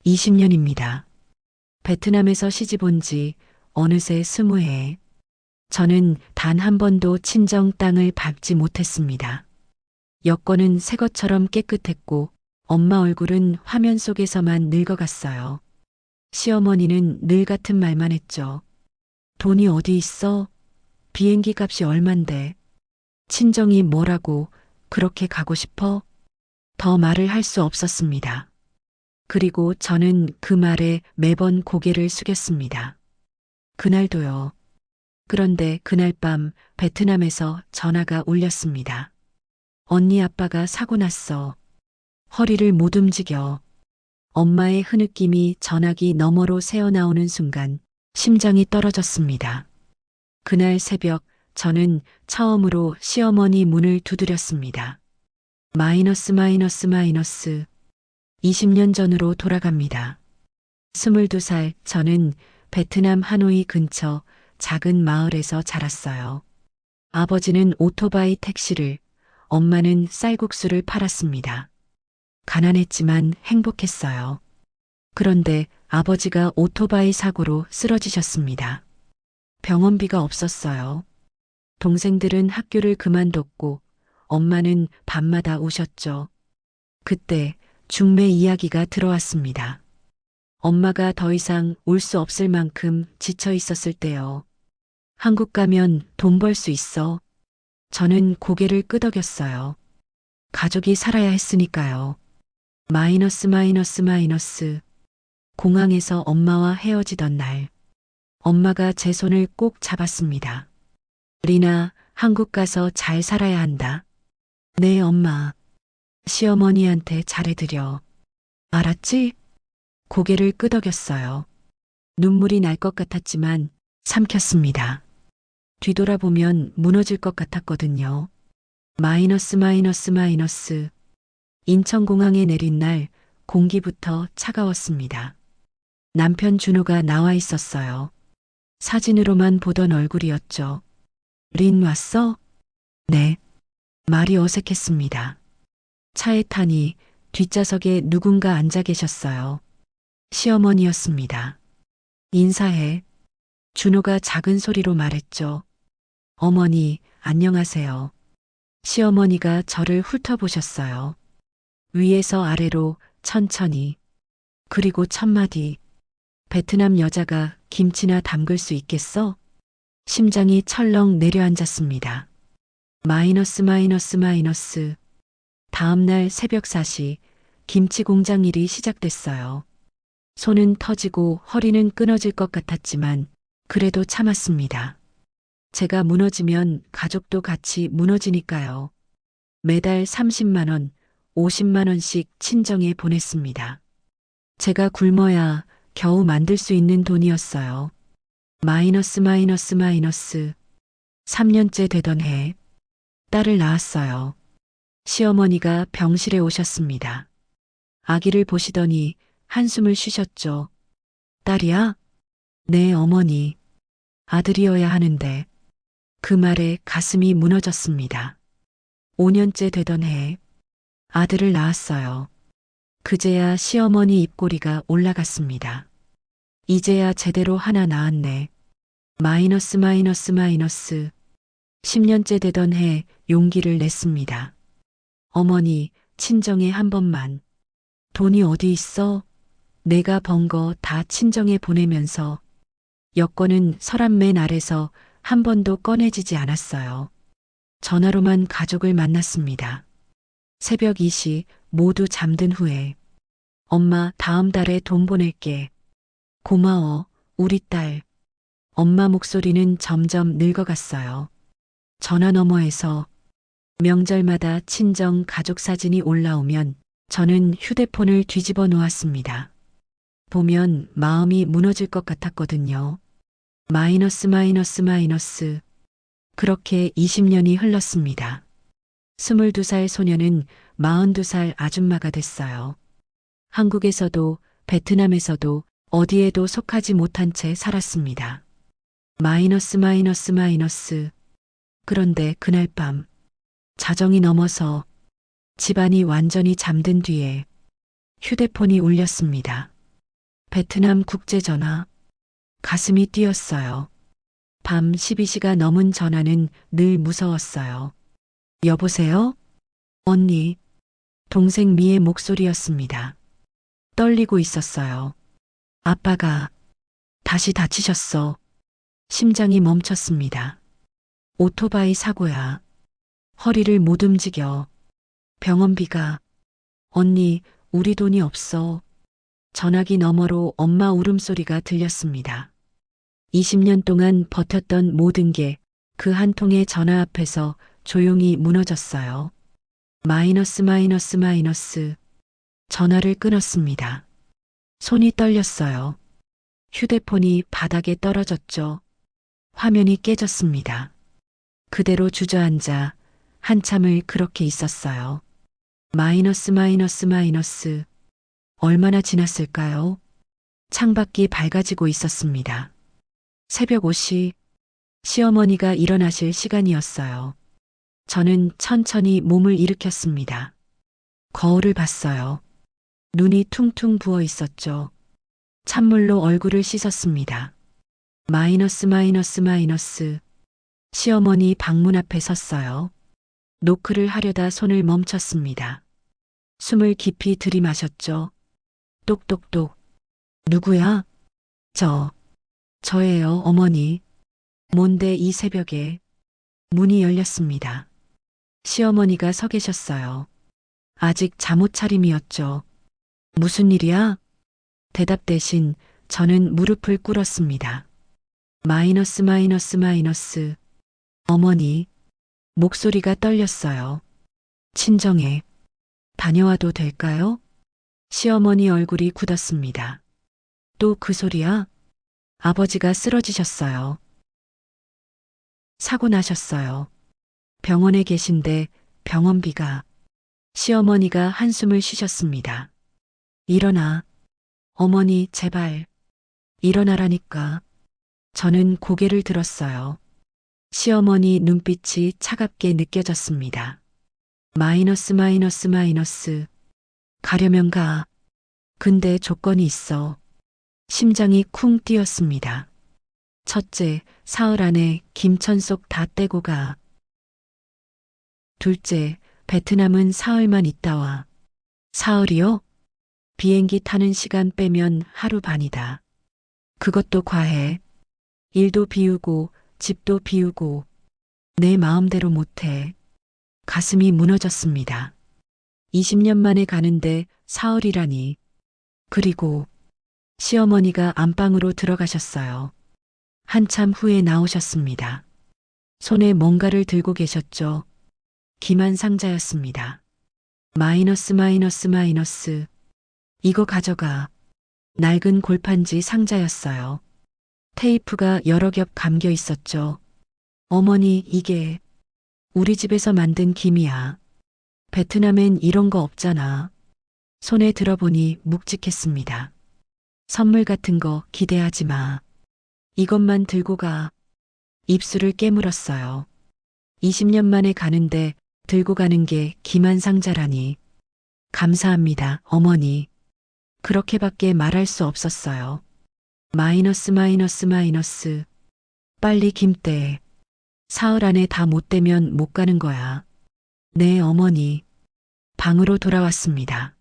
20년입니다. 베트남에서 시집 온 지 어느새 20해. 저는 단 한 번도 친정 땅을 밟지 못했습니다. 여권은 새 것처럼 깨끗했고 엄마 얼굴은 화면 속에서만 늙어갔어요. 시어머니는 늘 같은 말만 했죠. 돈이 어디 있어? 비행기 값이 얼만데? 친정이 뭐라고 그렇게 가고 싶어? 더 말을 할 수 없었습니다. 그리고 저는 그 말에 매번 고개를 숙였습니다. 그날도요. 그런데 그날 밤 베트남에서 전화가 울렸습니다. 언니 아빠가 사고 났어. 허리를 못 움직여. 엄마의 흐느낌이 전화기 너머로 새어나오는 순간 심장이 떨어졌습니다. 그날 새벽 저는 처음으로 시어머니 문을 두드렸습니다. 마이너스 20년 전으로 돌아갑니다. 22살 저는 베트남 하노이 근처 작은 마을에서 자랐어요. 아버지는 오토바이 택시를, 엄마는 쌀국수를 팔았습니다. 가난했지만 행복했어요. 그런데 아버지가 오토바이 사고로 쓰러지셨습니다. 병원비가 없었어요. 동생들은 학교를 그만뒀고 엄마는 밤마다 우셨죠. 그때 중매 이야기가 들어왔습니다. 엄마가 더 이상 올 수 없을 만큼 지쳐 있었을 때요. 한국 가면 돈 벌 수 있어. 저는 고개를 끄덕였어요. 가족이 살아야 했으니까요. 마이너스. 공항에서 엄마와 헤어지던 날, 엄마가 제 손을 꼭 잡았습니다. 리나, 한국 가서 잘 살아야 한다. 네, 엄마. 시어머니한테 잘해드려. 알았지? 고개를 끄덕였어요. 눈물이 날 것 같았지만 삼켰습니다. 뒤돌아보면 무너질 것 같았거든요. 마이너스. 인천공항에 내린 날 공기부터 차가웠습니다. 남편 준호가 나와 있었어요. 사진으로만 보던 얼굴이었죠. 린 왔어? 네. 말이 어색했습니다. 차에 타니 뒷좌석에 누군가 앉아 계셨어요. 시어머니였습니다. 인사해. 준호가 작은 소리로 말했죠. 어머니, 안녕하세요. 시어머니가 저를 훑어보셨어요. 위에서 아래로 천천히. 그리고 첫마디. 베트남 여자가 김치나 담글 수 있겠어? 심장이 철렁 내려앉았습니다. 마이너스. 다음날 새벽 4시 김치 공장 일이 시작됐어요. 손은 터지고 허리는 끊어질 것 같았지만 그래도 참았습니다. 제가 무너지면 가족도 같이 무너지니까요. 매달 30만 원, 50만 원씩 친정에 보냈습니다. 제가 굶어야 겨우 만들 수 있는 돈이었어요. 마이너스. 3년째 되던 해, 딸을 낳았어요. 시어머니가 병실에 오셨습니다. 아기를 보시더니 한숨을 쉬셨죠. 딸이야? 네, 어머니. 아들이어야 하는데. 그 말에 가슴이 무너졌습니다. 5년째 되던 해, 아들을 낳았어요. 그제야 시어머니 입꼬리가 올라갔습니다. 이제야 제대로 하나 낳았네. 마이너스. 10년째 되던 해 용기를 냈습니다. 어머니, 친정에 한 번만. 돈이 어디 있어? 내가 번 거 다 친정에 보내면서. 여권은 서랍 맨 아래서 한 번도 꺼내지지 않았어요. 전화로만 가족을 만났습니다. 새벽 2시 모두 잠든 후에. 엄마, 다음 달에 돈 보낼게. 고마워, 우리 딸. 엄마 목소리는 점점 늙어갔어요. 전화 너머에서 명절마다 친정 가족 사진이 올라오면 저는 휴대폰을 뒤집어 놓았습니다. 보면 마음이 무너질 것 같았거든요. 마이너스. 그렇게 20년이 흘렀습니다. 22살 소녀는 42살 아줌마가 됐어요. 한국에서도 베트남에서도 어디에도 속하지 못한 채 살았습니다. 마이너스. 그런데 그날 밤, 자정이 넘어서 집안이 완전히 잠든 뒤에 휴대폰이 울렸습니다. 베트남 국제전화. 가슴이 뛰었어요. 밤 12시가 넘은 전화는 늘 무서웠어요. 여보세요? 언니. 동생 미의 목소리였습니다. 떨리고 있었어요. 아빠가 다시 다치셨어. 심장이 멈췄습니다. 오토바이 사고야. 허리를 못 움직여. 병원비가. 언니, 우리 돈이 없어. 전화기 너머로 엄마 울음소리가 들렸습니다. 20년 동안 버텼던 모든 게 그 한 통의 전화 앞에서 조용히 무너졌어요. 마이너스. 전화를 끊었습니다. 손이 떨렸어요. 휴대폰이 바닥에 떨어졌죠. 화면이 깨졌습니다. 그대로 주저앉아 한참을 그렇게 있었어요. 마이너스. 얼마나 지났을까요? 창밖이 밝아지고 있었습니다. 새벽 5시, 시어머니가 일어나실 시간이었어요. 저는 천천히 몸을 일으켰습니다. 거울을 봤어요. 눈이 퉁퉁 부어 있었죠. 찬물로 얼굴을 씻었습니다. 마이너스. 시어머니 방문 앞에 섰어요. 노크를 하려다 손을 멈췄습니다. 숨을 깊이 들이마셨죠. 똑똑똑. 누구야? 저예요, 어머니. 뭔데 이 새벽에. 문이 열렸습니다. 시어머니가 서 계셨어요. 아직 잠옷 차림이었죠. 무슨 일이야? 대답 대신 저는 무릎을 꿇었습니다. 마이너스. 어머니. 목소리가 떨렸어요. 친정에 다녀와도 될까요? 시어머니 얼굴이 굳었습니다. 또 그 소리야? 아버지가 쓰러지셨어요. 사고 나셨어요. 병원에 계신데 병원비가. 시어머니가 한숨을 쉬셨습니다. 일어나. 어머니, 제발. 일어나라니까. 저는 고개를 들었어요. 시어머니 눈빛이 차갑게 느껴졌습니다. 마이너스. 가려면 가. 근데 조건이 있어. 심장이 쿵 뛰었습니다. 첫째, 사흘 안에 김천속 다 떼고 가. 둘째, 베트남은 사흘만 있다 와. 사흘이요? 비행기 타는 시간 빼면 하루 반이다. 그것도 과해. 일도 비우고 집도 비우고 내 마음대로 못해. 가슴이 무너졌습니다. 20년 만에 가는데 사흘이라니. 그리고 시어머니가 안방으로 들어가셨어요. 한참 후에 나오셨습니다. 손에 뭔가를 들고 계셨죠. 기만 상자였습니다. 마이너스. 이거 가져가. 낡은 골판지 상자였어요. 테이프가 여러 겹 감겨 있었죠. 어머니, 이게 우리 집에서 만든 김이야. 베트남엔 이런 거 없잖아. 손에 들어보니 묵직했습니다. 선물 같은 거 기대하지 마. 이것만 들고 가. 입술을 깨물었어요. 20년 만에 가는데 들고 가는 게 기만 상자라니. 감사합니다, 어머니. 그렇게밖에 말할 수 없었어요. 마이너스. 빨리 김 떼. 사흘 안에 다 못 떼면 못 가는 거야. 네, 어머니. 방으로 돌아왔습니다.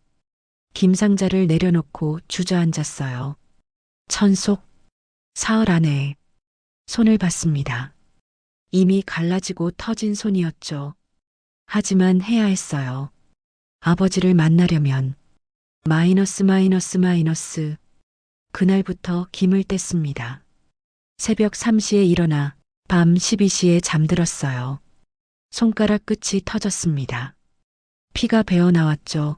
김 상자를 내려놓고 주저앉았어요. 천속. 사흘 안에. 손을 봤습니다. 이미 갈라지고 터진 손이었죠. 하지만 해야 했어요. 아버지를 만나려면. 마이너스. 그날부터 김을 뗐습니다. 새벽 3시에 일어나 밤 12시에 잠들었어요. 손가락 끝이 터졌습니다. 피가 배어 나왔죠.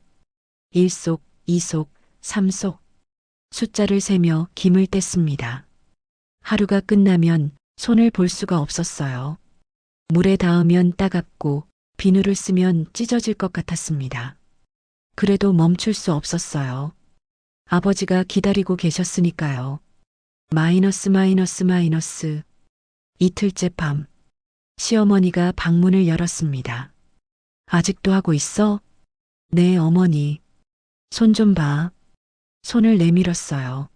1속, 2속, 3속. 숫자를 세며 김을 뗐습니다. 하루가 끝나면 손을 볼 수가 없었어요. 물에 닿으면 따갑고 비누를 쓰면 찢어질 것 같았습니다. 그래도 멈출 수 없었어요. 아버지가 기다리고 계셨으니까요. 마이너스. 이틀째 밤. 시어머니가 방문을 열었습니다. 아직도 하고 있어? 네, 어머니. 손 좀 봐. 손을 내밀었어요.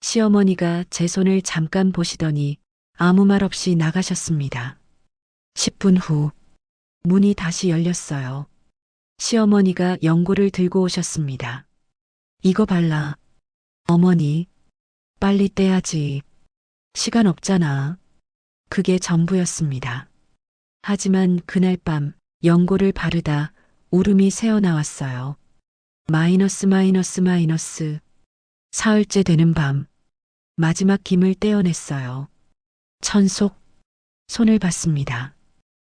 시어머니가 제 손을 잠깐 보시더니 아무 말 없이 나가셨습니다. 10분 후 문이 다시 열렸어요. 시어머니가 연고를 들고 오셨습니다. 이거 발라. 어머니, 빨리 떼야지. 시간 없잖아. 그게 전부였습니다. 하지만 그날 밤 연고를 바르다 울음이 새어나왔어요. 마이너스 마이너스 마이너스. 사흘째 되는 밤 마지막 김을 떼어냈어요. 천속 손을 봤습니다.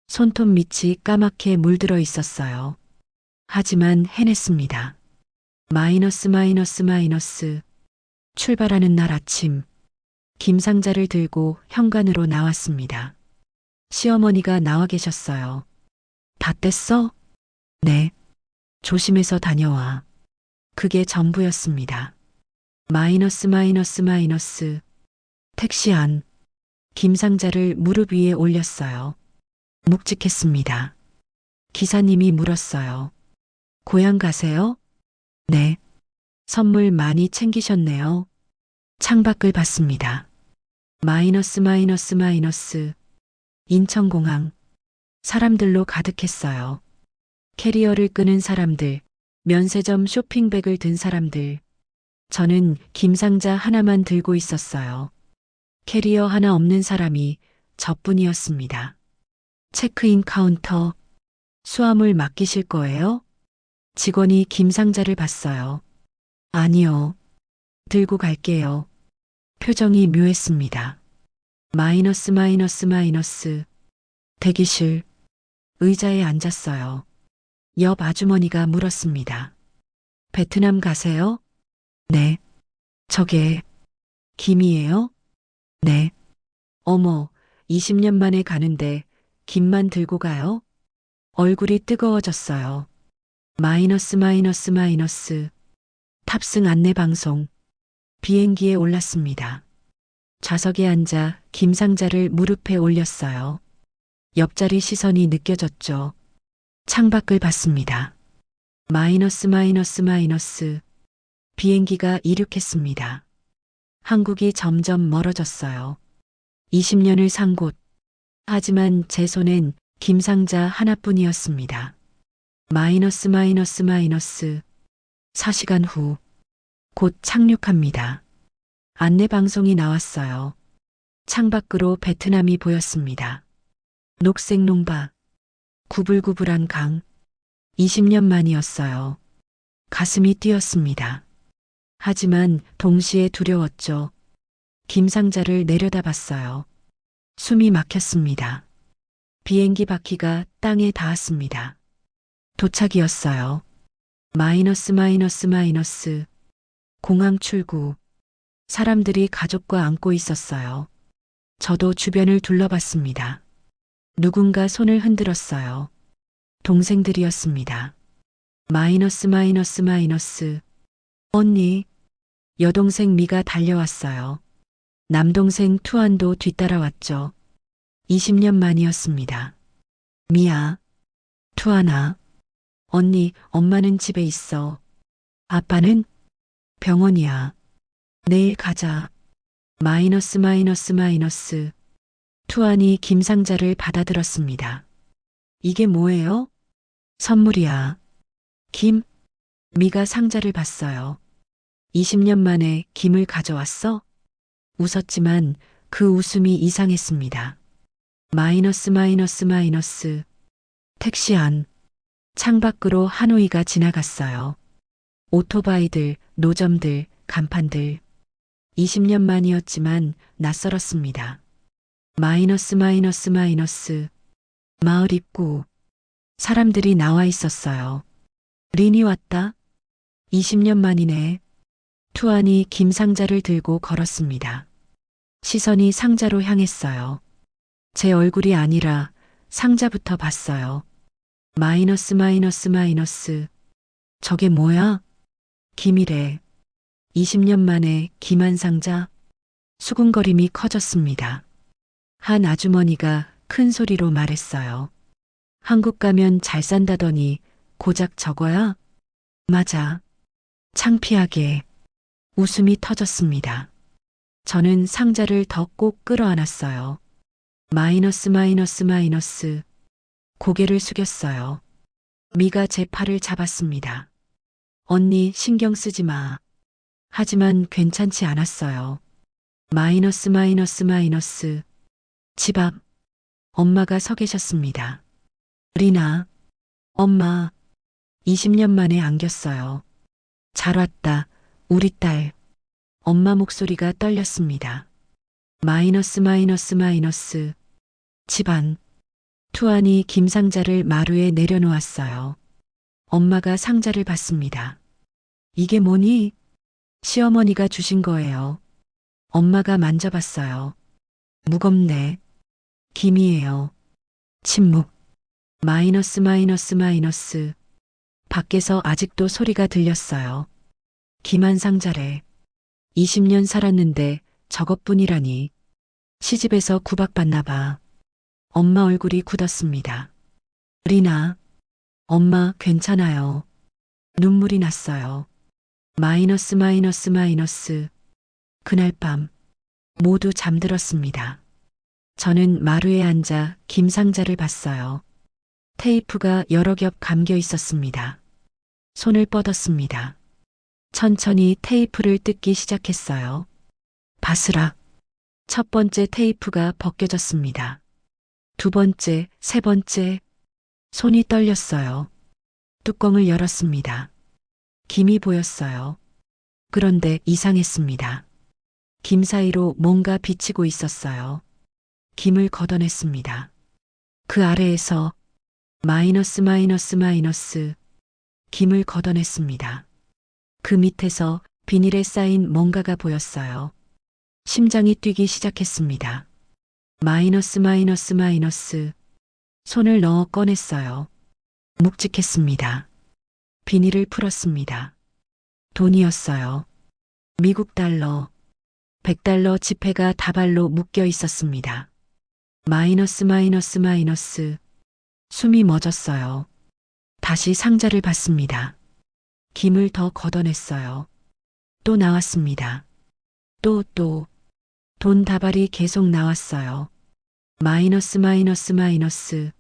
손톱 밑이 까맣게 물들어 있었어요. 하지만 해냈습니다. 마이너스 마이너스 마이너스. 출발하는 날 아침 김상자를 들고 현관으로 나왔습니다. 시어머니가 나와 계셨어요. 다 뗐어? 네. 조심해서 다녀와. 그게 전부였습니다. 마이너스 마이너스 마이너스. 택시 안. 김상자를 무릎 위에 올렸어요. 묵직했습니다. 기사님이 물었어요. 고향 가세요? 네. 선물 많이 챙기셨네요. 창밖을 봤습니다. 마이너스 마이너스 마이너스. 인천공항. 사람들로 가득했어요. 캐리어를 끄는 사람들, 면세점 쇼핑백을 든 사람들. 저는 김상자 하나만 들고 있었어요. 캐리어 하나 없는 사람이 저뿐이었습니다. 체크인 카운터. 수화물 맡기실 거예요? 직원이 김상자를 봤어요. 아니요. 들고 갈게요. 표정이 묘했습니다. 마이너스 마이너스 마이너스. 대기실. 의자에 앉았어요. 옆 아주머니가 물었습니다. 베트남 가세요? 네. 저게 김이에요? 네. 어머, 20년 만에 가는데 김만 들고 가요? 얼굴이 뜨거워졌어요. 마이너스 마이너스 마이너스. 탑승 안내 방송. 비행기에 올랐습니다. 좌석에 앉아 김상자를 무릎에 올렸어요. 옆자리 시선이 느껴졌죠. 창밖을 봤습니다. 마이너스 마이너스 마이너스. 비행기가 이륙했습니다. 한국이 점점 멀어졌어요. 20년을 산 곳. 하지만 제 손엔 김상자 하나뿐이었습니다. 마이너스 마이너스 마이너스. 4시간 후. 곧 착륙합니다. 안내방송이 나왔어요. 창밖으로 베트남이 보였습니다. 녹색 농박. 구불구불한 강. 20년 만이었어요. 가슴이 뛰었습니다. 하지만 동시에 두려웠죠. 김상자를 내려다봤어요. 숨이 막혔습니다. 비행기 바퀴가 땅에 닿았습니다. 도착이었어요. 마이너스 마이너스 마이너스. 공항 출구. 사람들이 가족과 안고 있었어요. 저도 주변을 둘러봤습니다. 누군가 손을 흔들었어요. 동생들이었습니다. 마이너스 마이너스 마이너스. 언니. 여동생 미가 달려왔어요. 남동생 투안도 뒤따라왔죠. 20년 만이었습니다. 미야. 투안아. 언니, 엄마는 집에 있어. 아빠는? 병원이야. 내일 가자. 마이너스 마이너스 마이너스. 투안이 김상자를 받아들었습니다. 이게 뭐예요? 선물이야. 김? 미가 상자를 봤어요. 20년 만에 김을 가져왔어? 웃었지만 그 웃음이 이상했습니다. 마이너스 마이너스 마이너스. 택시 안. 창밖으로 하노이가 지나갔어요. 오토바이들, 노점들, 간판들. 20년 만이었지만 낯설었습니다. 마이너스 마이너스 마이너스. 마을 입구. 사람들이 나와 있었어요. 린이 왔다. 20년 만이네. 투안이 김상자를 들고 걸었습니다. 시선이 상자로 향했어요. 제 얼굴이 아니라 상자부터 봤어요. 마이너스 마이너스 마이너스. 저게 뭐야? 김이래. 20년 만에 김 한 상자. 수군거림이 커졌습니다. 한 아주머니가 큰 소리로 말했어요. 한국 가면 잘 산다더니 고작 저거야? 맞아. 창피하게 웃음이 터졌습니다. 저는 상자를 더 꼭 끌어안았어요. 마이너스 마이너스 마이너스. 고개를 숙였어요. 미가 제 팔을 잡았습니다. 언니 신경 쓰지 마. 하지만 괜찮지 않았어요. 마이너스 마이너스 마이너스. 집 앞. 엄마가 서 계셨습니다. 리나. 엄마. 20년 만에 안겼어요. 잘 왔다. 우리 딸. 엄마 목소리가 떨렸습니다. 마이너스 마이너스 마이너스. 집안. 투안이 김상자를 마루에 내려놓았어요. 엄마가 상자를 받습니다. 이게 뭐니? 시어머니가 주신 거예요. 엄마가 만져봤어요. 무겁네. 김이에요. 침묵. 마이너스 마이너스 마이너스. 밖에서 아직도 소리가 들렸어요. 김한 상자래. 20년 살았는데 저것뿐이라니. 시집에서 구박받나 봐. 엄마 얼굴이 굳었습니다. 리나. 엄마 괜찮아요. 눈물이 났어요. 마이너스 마이너스 마이너스. 그날 밤 모두 잠들었습니다. 저는 마루에 앉아 김상자를 봤어요. 테이프가 여러 겹 감겨 있었습니다. 손을 뻗었습니다. 천천히 테이프를 뜯기 시작했어요. 바스락. 첫 번째 테이프가 벗겨졌습니다. 두 번째, 세 번째. 손이 떨렸어요. 뚜껑을 열었습니다. 김이 보였어요. 그런데 이상했습니다. 김 사이로 뭔가 비치고 있었어요. 김을 걷어냈습니다. 그 아래에서 마이너스 마이너스 마이너스. 김을 걷어냈습니다. 그 밑에서 비닐에 쌓인 뭔가가 보였어요. 심장이 뛰기 시작했습니다. 마이너스 마이너스 마이너스. 손을 넣어 꺼냈어요. 묵직했습니다. 비닐을 풀었습니다. 돈이었어요. 미국 달러. 100달러 지폐가 다발로 묶여 있었습니다. 마이너스 마이너스 마이너스. 숨이 멎었어요. 다시 상자를 받습니다. 김을 더 걷어냈어요. 또 나왔습니다. 또. 돈 다발이 계속 나왔어요. 마이너스 마이너스 마이너스.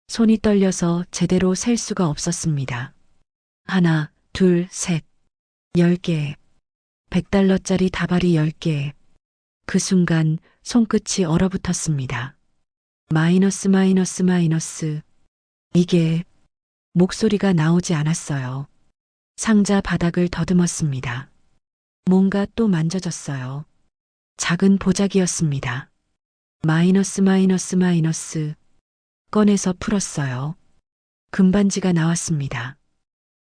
손이 떨려서 제대로 셀 수가 없었습니다. 하나, 둘, 셋. 10개. 100달러짜리 다발이 10개. 그 순간 손끝이 얼어붙었습니다. 마이너스 마이너스 마이너스. 이게 목소리가 나오지 않았어요. 상자 바닥을 더듬었습니다. 뭔가 또 만져졌어요. 작은 보자기였습니다. 마이너스 마이너스 마이너스. 꺼내서 풀었어요. 금반지가 나왔습니다.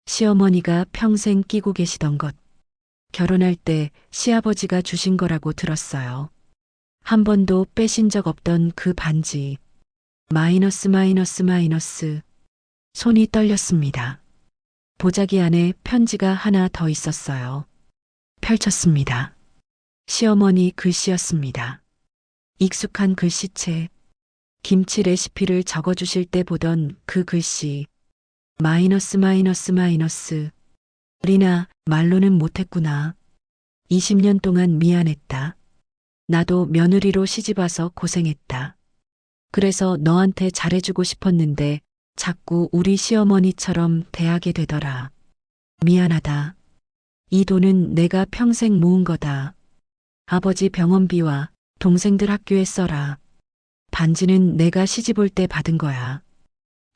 시어머니가 평생 끼고 계시던 것. 결혼할 때 시아버지가 주신 거라고 들었어요. 한 번도 빼신 적 없던 그 반지. 마이너스 마이너스 마이너스. 손이 떨렸습니다. 보자기 안에 편지가 하나 더 있었어요. 펼쳤습니다. 시어머니 글씨였습니다. 익숙한 글씨체. 김치 레시피를 적어주실 때 보던 그 글씨. 마이너스 마이너스 마이너스. 리나, 말로는 못했구나. 20년 동안 미안했다. 나도 며느리로 시집와서 고생했다. 그래서 너한테 잘해주고 싶었는데 자꾸 우리 시어머니처럼 대하게 되더라. 미안하다. 이 돈은 내가 평생 모은 거다. 아버지 병원비와 동생들 학교에 써라. 반지는 내가 시집 올 때 받은 거야.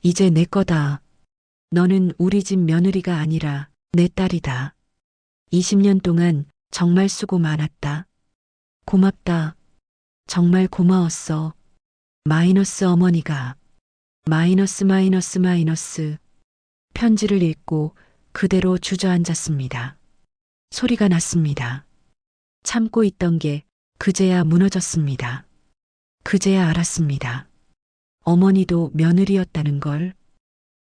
이제 내 거다. 너는 우리 집 며느리가 아니라 내 딸이다. 20년 동안 정말 수고 많았다. 고맙다. 정말 고마웠어. 마이너스 어머니가. 마이너스 마이너스 마이너스. 편지를 읽고 그대로 주저앉았습니다. 소리가 났습니다. 참고 있던 게 그제야 무너졌습니다. 그제야 알았습니다. 어머니도 며느리였다는 걸.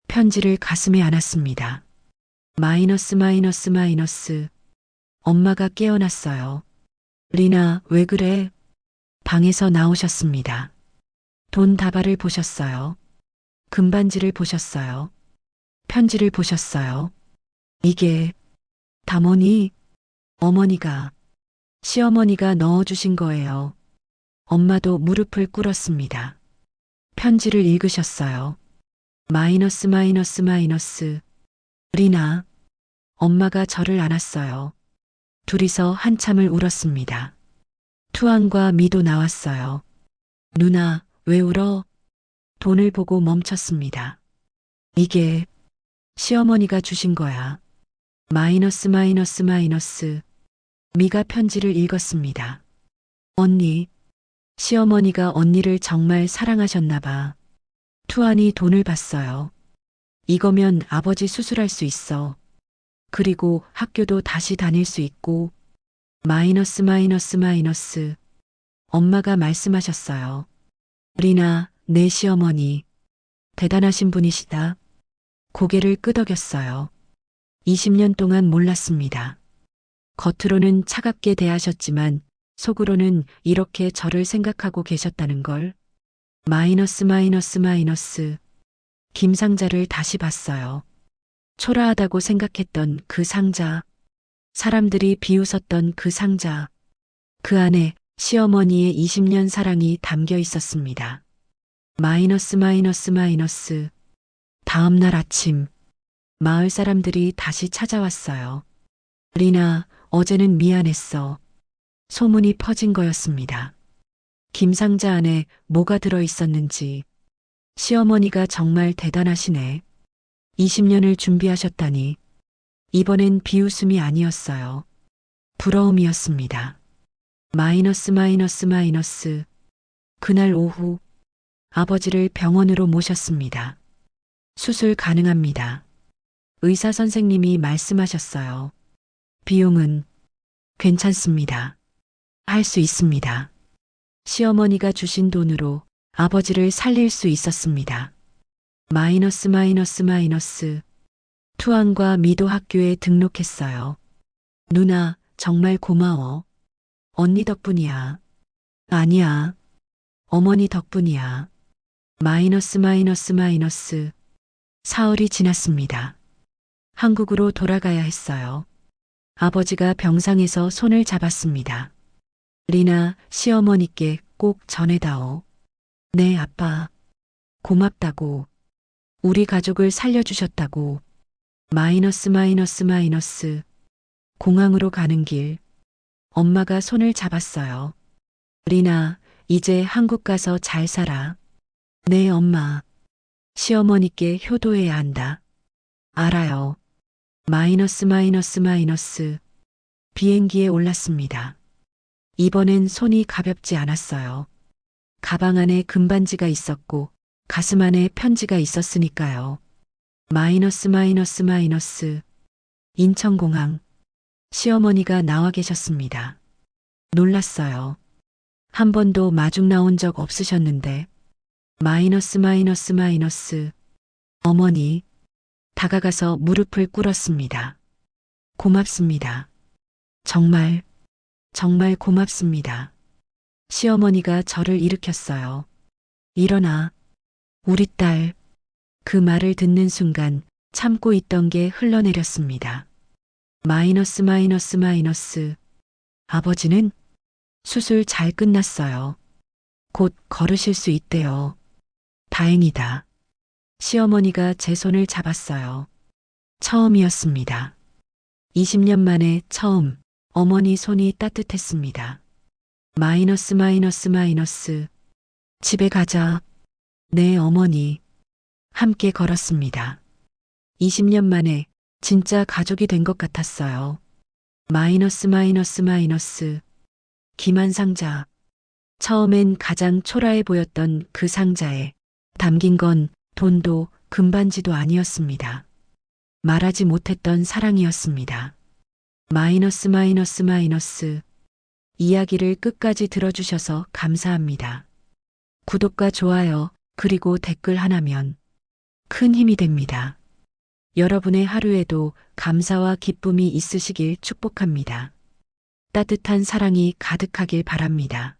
편지를 가슴에 안았습니다. 마이너스 마이너스 마이너스. 엄마가 깨어났어요. 리나, 왜 그래? 방에서 나오셨습니다. 돈 다발을 보셨어요. 금반지를 보셨어요. 편지를 보셨어요. 이게 다 뭐니? 어머니가 시어머니가 넣어주신 거예요. 엄마도 무릎을 꿇었습니다. 편지를 읽으셨어요. 마이너스 마이너스 마이너스. 리나. 엄마가 저를 안았어요. 둘이서 한참을 울었습니다. 투안과 미도 나왔어요. 누나, 왜 울어? 돈을 보고 멈췄습니다. 이게 시어머니가 주신 거야. 마이너스 마이너스 마이너스. 미가 편지를 읽었습니다. 언니. 시어머니가 언니를 정말 사랑하셨나 봐. 투안이 돈을 받어요. 이거면 아버지 수술할 수 있어. 그리고 학교도 다시 다닐 수 있고. 마이너스 마이너스 마이너스. 엄마가 말씀하셨어요. 리나, 내 시어머니. 대단하신 분이시다. 고개를 끄덕였어요. 20년 동안 몰랐습니다. 겉으로는 차갑게 대하셨지만 속으로는 이렇게 저를 생각하고 계셨다는 걸. 마이너스 마이너스 마이너스. 김상자를 다시 봤어요. 초라하다고 생각했던 그 상자. 사람들이 비웃었던 그 상자. 그 안에 시어머니의 20년 사랑이 담겨 있었습니다. 마이너스 마이너스 마이너스. 다음 날 아침. 마을 사람들이 다시 찾아왔어요. 리나, 어제는 미안했어. 소문이 퍼진 거였습니다. 김상자 안에 뭐가 들어 있었는지. 시어머니가 정말 대단하시네. 20년을 준비하셨다니. 이번엔 비웃음이 아니었어요. 부러움이었습니다. 마이너스 마이너스 마이너스. 그날 오후 아버지를 병원으로 모셨습니다. 수술 가능합니다. 의사 선생님이 말씀하셨어요. 비용은 괜찮습니다. 할 수 있습니다. 시어머니가 주신 돈으로 아버지를 살릴 수 있었습니다. 마이너스 마이너스 마이너스. 투안과 미도 학교에 등록했어요. 누나, 정말 고마워. 언니 덕분이야. 아니야. 어머니 덕분이야. 마이너스 마이너스 마이너스. 사흘이 지났습니다. 한국으로 돌아가야 했어요. 아버지가 병상에서 손을 잡았습니다. 리나, 시어머니께 꼭 전해다오. 네, 아빠. 고맙다고. 우리 가족을 살려주셨다고. 마이너스 마이너스 마이너스. 공항으로 가는 길. 엄마가 손을 잡았어요. 리나, 이제 한국 가서 잘 살아. 네, 엄마. 시어머니께 효도해야 한다. 알아요. 마이너스 마이너스 마이너스. 비행기에 올랐습니다. 이번엔 손이 가볍지 않았어요. 가방 안에 금반지가 있었고 가슴 안에 편지가 있었으니까요. 마이너스 마이너스 마이너스. 인천공항. 시어머니가 나와 계셨습니다. 놀랐어요. 한 번도 마중 나온 적 없으셨는데. 마이너스 마이너스 마이너스. 어머니. 다가가서 무릎을 꿇었습니다. 고맙습니다. 정말 고맙습니다. 시어머니가 저를 일으켰어요. 일어나. 우리 딸. 그 말을 듣는 순간 참고 있던 게 흘러내렸습니다. 마이너스 마이너스 마이너스. 아버지는 수술 잘 끝났어요. 곧 걸으실 수 있대요. 다행이다. 시어머니가 제 손을 잡았어요. 처음이었습니다. 20년 만에 처음 어머니 손이 따뜻했습니다. 마이너스 마이너스 마이너스. 집에 가자. 네, 어머니. 함께 걸었습니다. 20년 만에 진짜 가족이 된 것 같았어요. 마이너스 마이너스 마이너스. 기만 상자. 처음엔 가장 초라해 보였던 그 상자에 담긴 건 돈도 금반지도 아니었습니다. 말하지 못했던 사랑이었습니다. 마이너스 마이너스 마이너스. 이야기를 끝까지 들어주셔서 감사합니다. 구독과 좋아요, 그리고 댓글 하나면 큰 힘이 됩니다. 여러분의 하루에도 감사와 기쁨이 있으시길 축복합니다. 따뜻한 사랑이 가득하길 바랍니다.